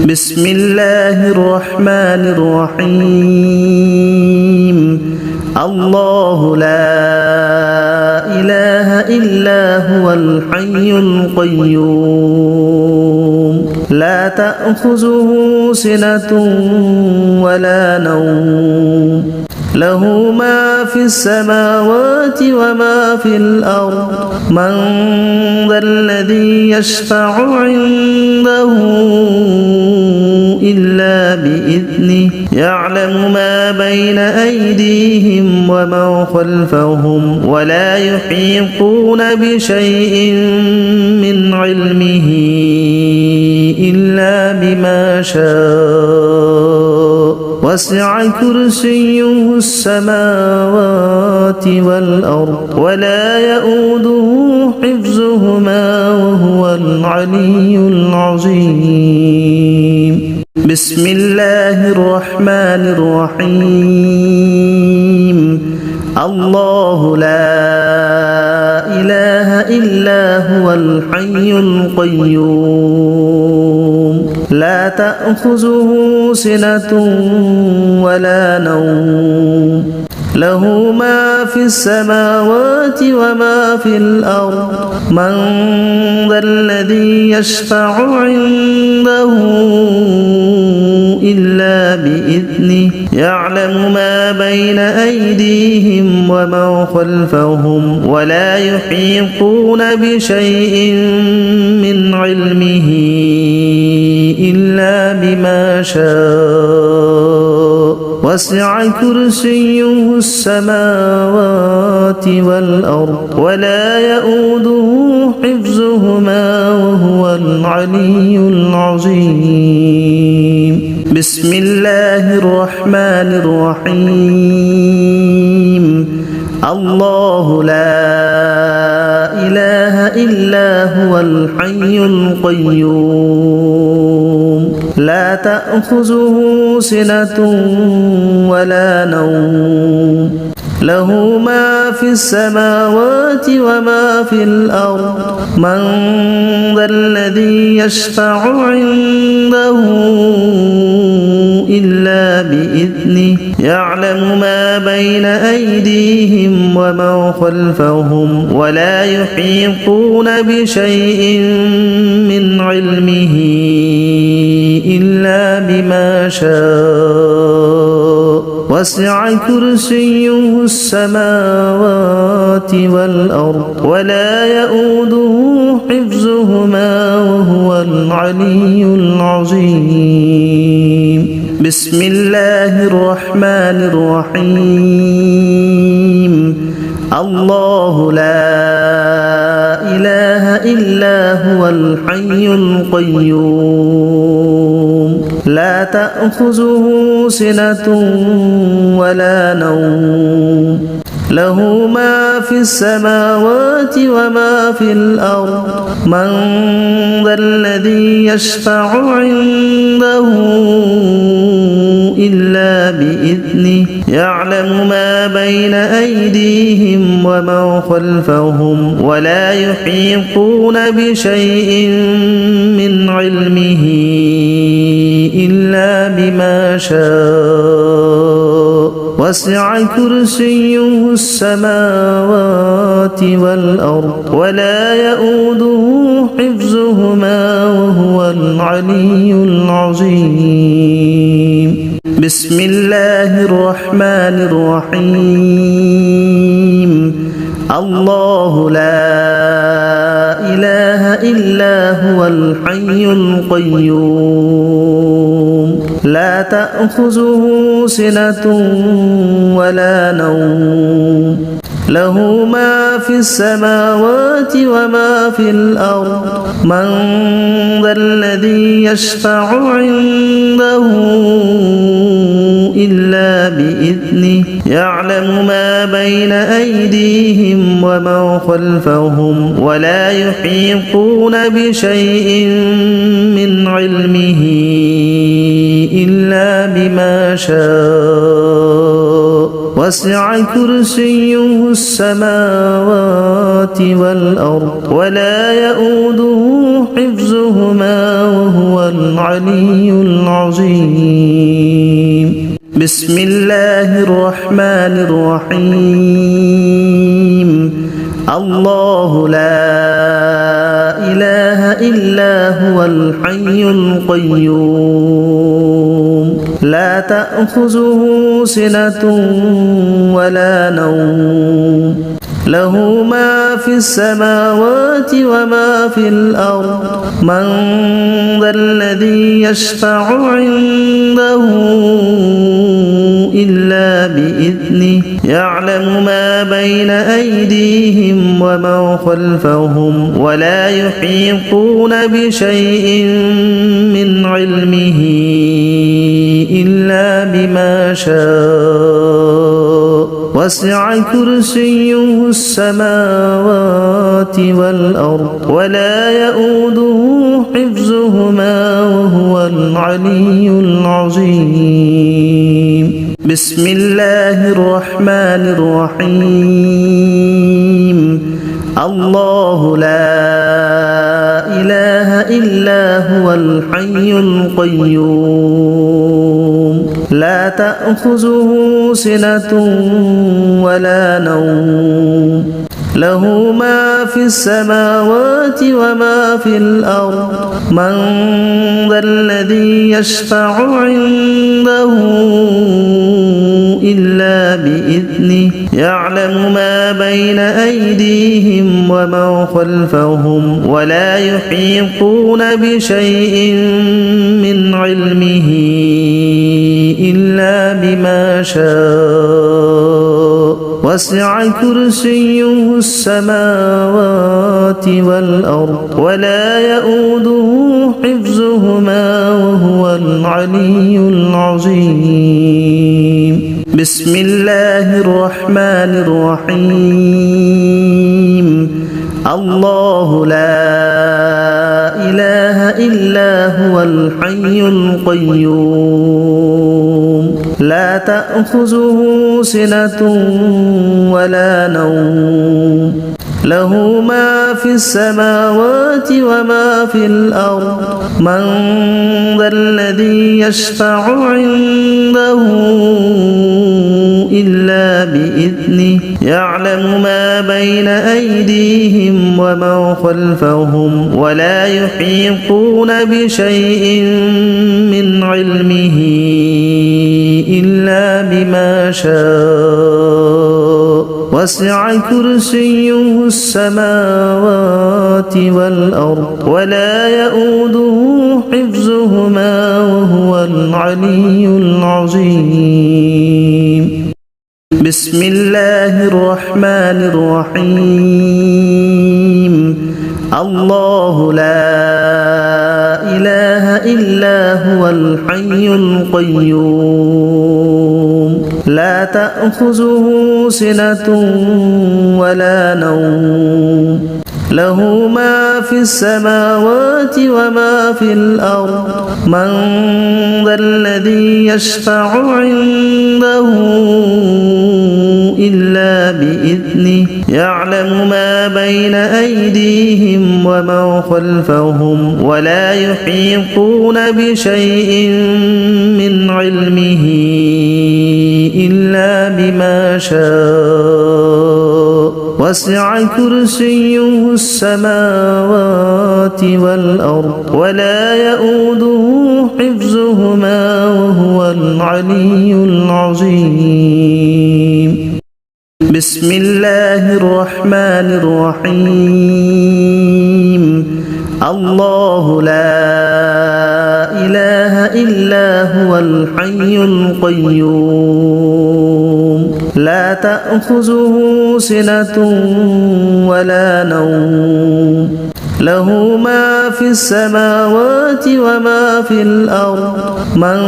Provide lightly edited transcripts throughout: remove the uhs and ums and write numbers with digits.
بسم الله الرحمن الرحيم الله لا إله إلا هو الحي القيوم لا تأخذه سنة ولا نوم له ما في السماوات وما في الأرض من ذا الذي يشفع عنده إلا بإذنه يعلم ما بين أيديهم وما خلفهم ولا يحيطون بشيء من علمه إلا بما شاء وسع كرسيه السماوات والأرض ولا يؤوده حفظهما وهو العلي العظيم بسم الله الرحمن الرحيم الله لا إله إلا هو الحي القيوم لا تأخذه سنة ولا نوم له ما في السماوات وما في الأرض من ذا الذي يشفع عنده إلا بإذنه يعلم ما بين أيديهم وما خلفهم ولا يحيطون بشيء من علمه إلا بما شاء وسع كرسيه السماوات والأرض ولا يؤوده حفظهما وهو العلي العظيم بسم الله الرحمن الرحيم الله لا إله إلا هو الحي القيوم لا تأخذه سنة ولا نوم له ما في السماوات وما في الأرض من ذا الذي يشفع عنده إلا بإذنه يعلم ما بين أيديهم وما خلفهم ولا يحيطون بشيء من علمه إلا بما شاء وسع كرسيه السماوات والأرض ولا يؤوده حفظهما وهو العلي العظيم بسم الله الرحمن الرحيم الله لا إله إلا هو الحي القيوم لا تأخذه سنة ولا نوم له ما في السماوات وما في الأرض من ذا الذي يشفع عنده إلا بإذنه يعلم ما بين أيديهم وما خلفهم ولا يحيطون بشيء من علمه إلا بما شاء وسع كرسيه السماوات والأرض ولا يؤوده حفظهما وهو العلي العظيم بسم الله الرحمن الرحيم الله لا إله إلا هو الحي القيوم لا تأخذه سنة ولا نوم له ما في السماوات وما في الأرض من ذا الذي يشفع عنده إلا بإذنه يعلم ما بين أيديهم وما خلفهم ولا يحيطون بشيء من علمه إلا بما شاء وسع كرسيه السماوات والأرض ولا يؤوده حفظهما وهو العلي العظيم بسم الله الرحمن الرحيم الله لا إله إلا هو الحي القيوم لا تأخذه سنة ولا نوم له ما في السماوات وما في الأرض من ذا الذي يشفع عنده إلا بإذنه يعلم ما بين أيديهم وما خلفهم ولا يحيطون بشيء من علمه إلا بما شاء وسع كرسيه السماوات والأرض ولا يؤوده حفظهما وهو العلي العظيم بسم الله الرحمن الرحيم الله لا إله إلا هو الحي القيوم لا تأخذه سنة ولا نوم له ما في السماوات وما في الأرض من ذا الذي يشفع عنده إلا بإذنه يعلم ما بين أيديهم وما خلفهم ولا يحيطون بشيء من علمه إلا بما شاء وسع كرسيه السماوات والأرض ولا يؤوده حفظهما وهو العلي العظيم بسم الله الرحمن الرحيم الله لا إله إلا هو الحي القيوم لا تأخذه سنة ولا نوم له ما في السماوات وما في الأرض من ذا الذي يشفع عنده إلا بإذنه يعلم ما بين أيديهم وما خلفهم ولا يحيطون بشيء من علمه إلا بما شاء وسع كرسيه السماوات والأرض ولا يؤوده حفظهما وهو العلي العظيم بسم الله الرحمن الرحيم الله لا إله إلا هو الحي القيوم لا تأخذه سنة ولا نوم له ما في السماوات وما في الأرض من ذا الذي يشفع عنده إلا بإذنه يعلم ما بين أيديهم وما خلفهم ولا يحيطون يحيطون بشيء من علمه إلا بما شاء وسع كرسيه السماوات والأرض ولا يؤوده حفظهما وهو العلي العظيم بسم الله الرحمن الرحيم الله لا إله إلا هو الحي القيوم لا تأخذه سنة ولا نوم له ما في السماوات وما في الأرض من ذا الذي يشفع عنده إلا بإذنه يعلم ما بين أيديهم وما خلفهم ولا يحيطون بشيء من علمه إلا بما شاء وسع كرسيه السماوات والأرض ولا يؤوده حفظهما وهو العلي العظيم بسم الله الرحمن الرحيم الله لا إله إلا هو الحي القيوم لا تأخذه سنة ولا نوم له ما في السماوات وما في الأرض من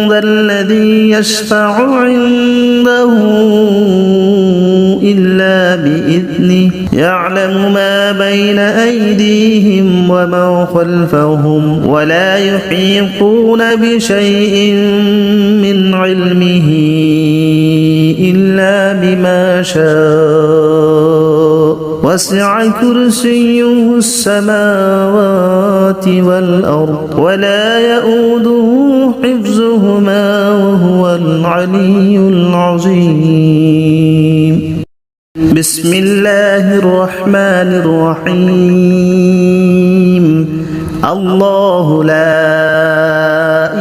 ذا الذي يشفع عنده إلا بإذنه يعلم ما بين أيديهم وما خلفهم ولا يحيطون بشيء من علمه شاء وسع كرسيه السماوات والأرض ولا يؤوده حفظهما وهو العلي العظيم بسم الله الرحمن الرحيم الله لا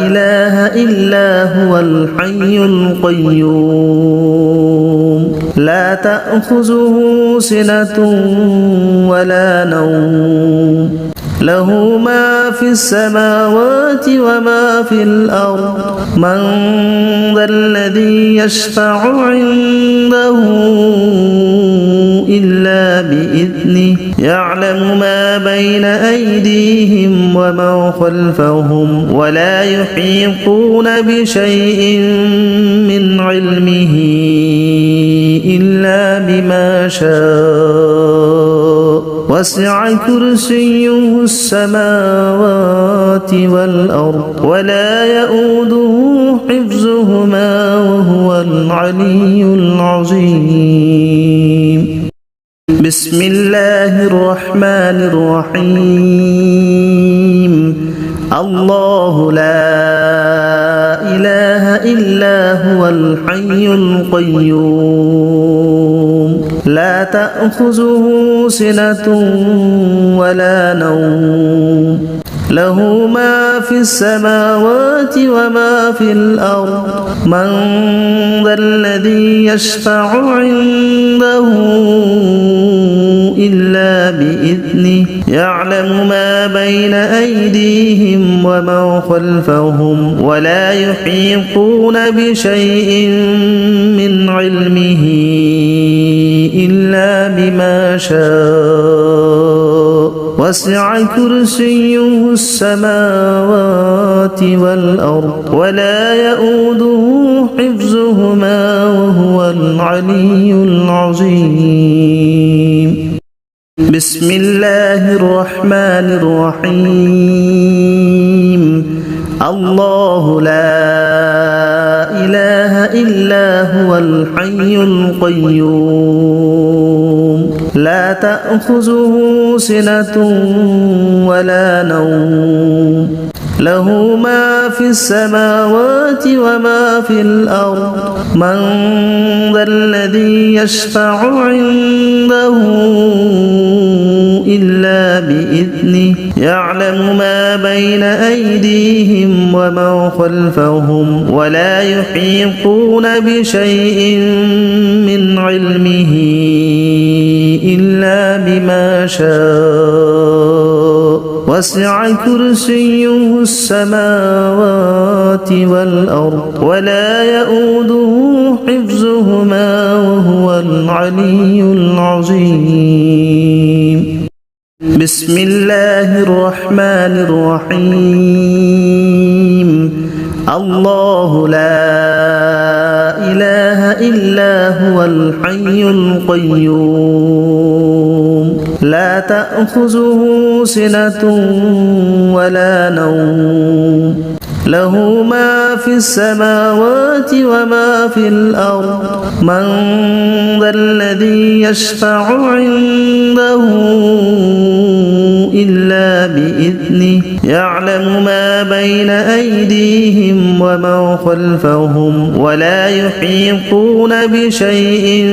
إله إلا هو الحي القيوم لا تأخذه سنة ولا نوم له ما في السماوات وما في الأرض من ذا الذي يشفع عنده إلا بإذنه يعلم ما بين أيديهم وما خلفهم ولا يحيطون بشيء من علمه إلا بما شاء وسع كرسيه السماوات والأرض ولا يؤوده حفظهما وهو العلي العظيم بسم الله الرحمن الرحيم الله لا إله إلا هو الحي القيوم لا تأخذه سنة ولا نوم له ما في السماوات وما في الأرض من ذا الذي يشفع عنده إلا بإذنه يعلم ما بين أيديهم وما خلفهم ولا يحيطون بشيء من علمه إلا بما شاء وسع كرسيه السماوات والأرض ولا يؤوده حفظهما وهو العلي العظيم بسم الله الرحمن الرحيم الله لا إله إلا هو الحي القيوم لا تأخذه سنة ولا نوم له ما في السماوات وما في الأرض من ذا الذي يشفع عنده إلا بإذنه يعلم ما بين أيديهم وما خلفهم ولا يحيطون بشيء من علمه إلا بما شاء وسع كرسيه السماوات والأرض ولا يؤوده حفظهما وهو العلي العظيم بسم الله الرحمن الرحيم الله لا إله إلا هو الحي القيوم لا تأخذه سنة ولا نوم له ما في السماوات وما في الأرض من ذا الذي يشفع عنده إلا بإذنه يعلم ما بين أيديهم وما خلفهم ولا يحيطون بشيء